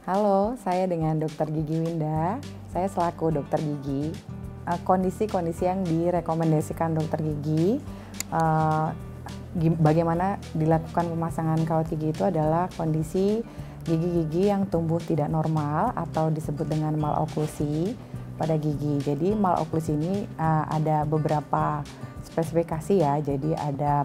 Halo, saya dengan Dokter Gigi Winda. Saya selaku dokter gigi. Kondisi-kondisi yang direkomendasikan dokter gigi, eh, bagaimana dilakukan pemasangan kawat gigi itu adalah kondisi gigi-gigi yang tumbuh tidak normal atau disebut dengan maloklusi pada gigi. Jadi maloklusi ini ada beberapa spesifikasi ya. Jadi ada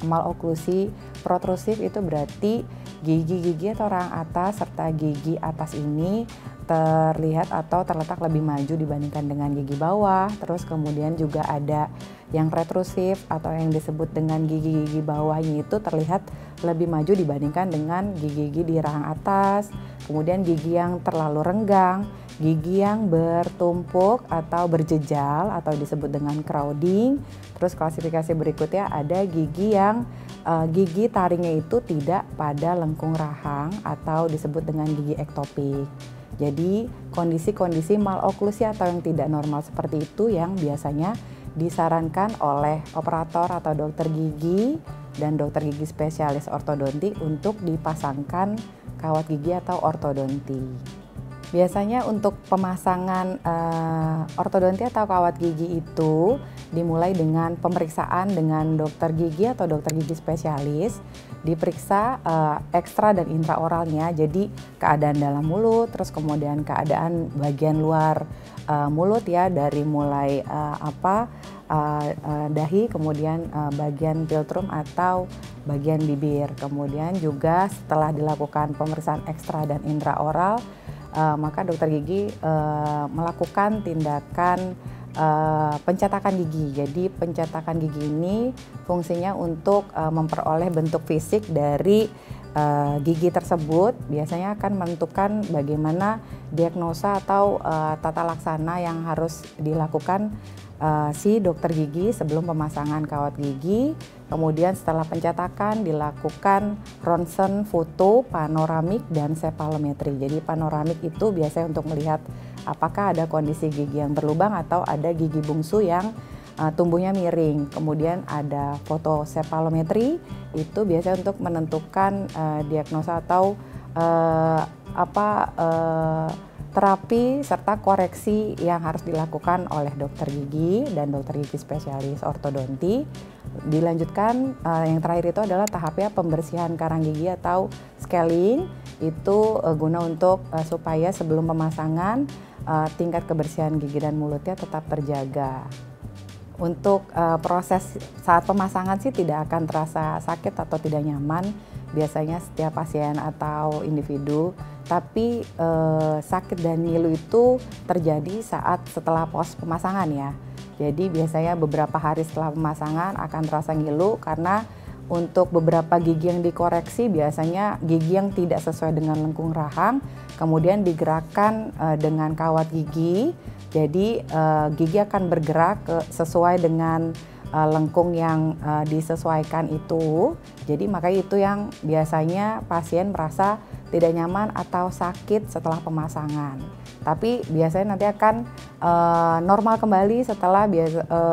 maloklusi protrusif, itu berarti gigi-gigi atau rahang atas serta gigi atas ini terlihat atau terletak lebih maju dibandingkan dengan gigi bawah. Terus kemudian juga ada yang retrusif atau yang disebut dengan gigi-gigi bawahnya itu terlihat lebih maju dibandingkan dengan gigi-gigi di rahang atas. Kemudian gigi yang terlalu renggang, gigi yang bertumpuk atau berjejal atau disebut dengan crowding. Terus klasifikasi berikutnya ada gigi yang gigi taringnya itu tidak pada lengkung rahang atau disebut dengan gigi ektopik. Jadi kondisi-kondisi maloklusi atau yang tidak normal seperti itu yang biasanya disarankan oleh operator atau dokter gigi dan dokter gigi spesialis ortodonti untuk dipasangkan kawat gigi atau ortodonti. Biasanya untuk pemasangan ortodonti atau kawat gigi itu dimulai dengan pemeriksaan dengan dokter gigi atau dokter gigi spesialis. Diperiksa ekstra dan intraoralnya, jadi keadaan dalam mulut, terus kemudian keadaan bagian luar mulut ya, dari mulai dahi, kemudian bagian philtrum atau bagian bibir. Kemudian juga setelah dilakukan pemeriksaan ekstra dan intraoral, maka dokter gigi melakukan tindakan pencetakan gigi. Jadi pencetakan gigi ini fungsinya untuk memperoleh bentuk fisik dari gigi tersebut. Biasanya akan menentukan bagaimana diagnosa atau tata laksana yang harus dilakukan si dokter gigi sebelum pemasangan kawat gigi. Kemudian setelah pencetakan dilakukan ronsen foto, panoramik, dan sepalometri. Jadi panoramik itu biasanya untuk melihat apakah ada kondisi gigi yang berlubang atau ada gigi bungsu yang tumbuhnya miring. Kemudian ada foto sepalometri, itu biasanya untuk menentukan diagnosa atau terapi serta koreksi yang harus dilakukan oleh dokter gigi dan dokter gigi spesialis ortodonti. Dilanjutkan yang terakhir itu adalah tahapnya pembersihan karang gigi atau scaling. Itu guna untuk supaya sebelum pemasangan tingkat kebersihan gigi dan mulutnya tetap terjaga. Untuk proses saat pemasangan sih tidak akan terasa sakit atau tidak nyaman biasanya setiap pasien atau individu, tapi sakit dan ngilu itu terjadi saat setelah pos pemasangan ya. Jadi biasanya beberapa hari setelah pemasangan akan terasa ngilu karena untuk beberapa gigi yang dikoreksi biasanya gigi yang tidak sesuai dengan lengkung rahang, kemudian digerakkan dengan kawat gigi. Jadi gigi akan bergerak sesuai dengan lengkung yang disesuaikan itu. Jadi makanya itu yang biasanya pasien merasa tidak nyaman atau sakit setelah pemasangan. Tapi biasanya nanti akan normal kembali setelah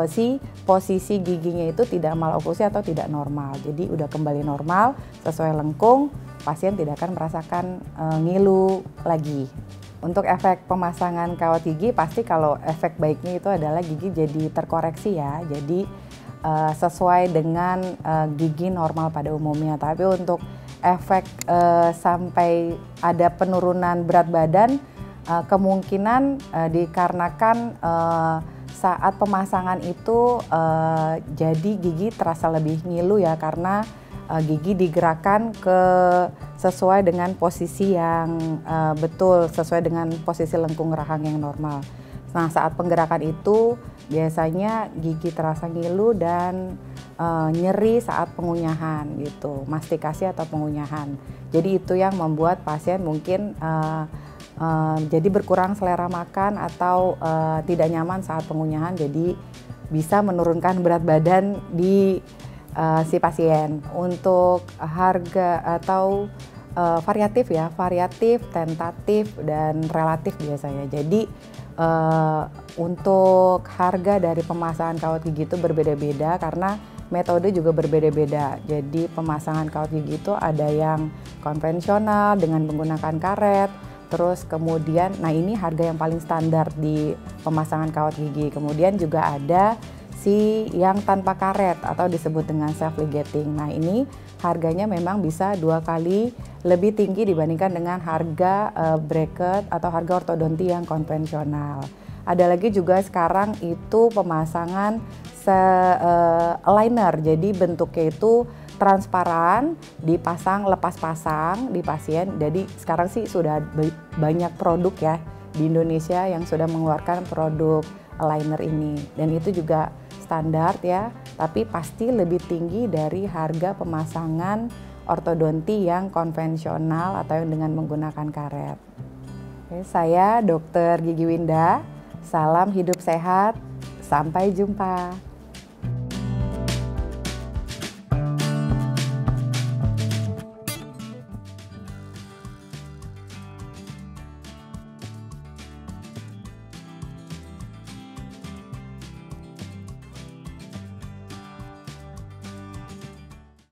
si posisi giginya itu tidak maloklusi atau tidak normal. Jadi udah kembali normal sesuai lengkung, pasien tidak akan merasakan ngilu lagi. Untuk efek pemasangan kawat gigi, pasti kalau efek baiknya itu adalah gigi jadi terkoreksi ya. Jadi sesuai dengan gigi normal pada umumnya. Tapi untuk efek sampai ada penurunan berat badan, kemungkinan dikarenakan saat pemasangan itu jadi gigi terasa lebih ngilu ya, karena gigi digerakkan sesuai dengan posisi yang betul, sesuai dengan posisi lengkung rahang yang normal. Nah, saat penggerakan itu biasanya gigi terasa ngilu dan nyeri saat pengunyahan gitu, mastikasi atau pengunyahan. Jadi itu yang membuat pasien mungkin jadi berkurang selera makan atau tidak nyaman saat pengunyahan, jadi bisa menurunkan berat badan di si pasien. Untuk harga atau variatif ya, variatif, tentatif, dan relatif biasanya. Jadi untuk harga dari pemasangan kawat gigi itu berbeda-beda karena metode juga berbeda-beda. Jadi pemasangan kawat gigi itu ada yang konvensional dengan menggunakan karet, Terus kemudian, nah ini harga yang paling standar di pemasangan kawat gigi. Kemudian juga ada yang tanpa karet atau disebut dengan self ligating. Nah ini harganya memang bisa 2 kali lebih tinggi dibandingkan dengan harga bracket atau harga ortodonti yang konvensional. Ada lagi juga sekarang itu pemasangan aligner, jadi bentuknya itu transparan, dipasang lepas pasang di pasien. Jadi sekarang sih sudah banyak produk ya di Indonesia yang sudah mengeluarkan produk aligner ini, dan itu juga standar ya, tapi pasti lebih tinggi dari harga pemasangan ortodonti yang konvensional atau yang dengan menggunakan karet. Oke, saya Dr. Gigi Winda, salam hidup sehat, sampai jumpa.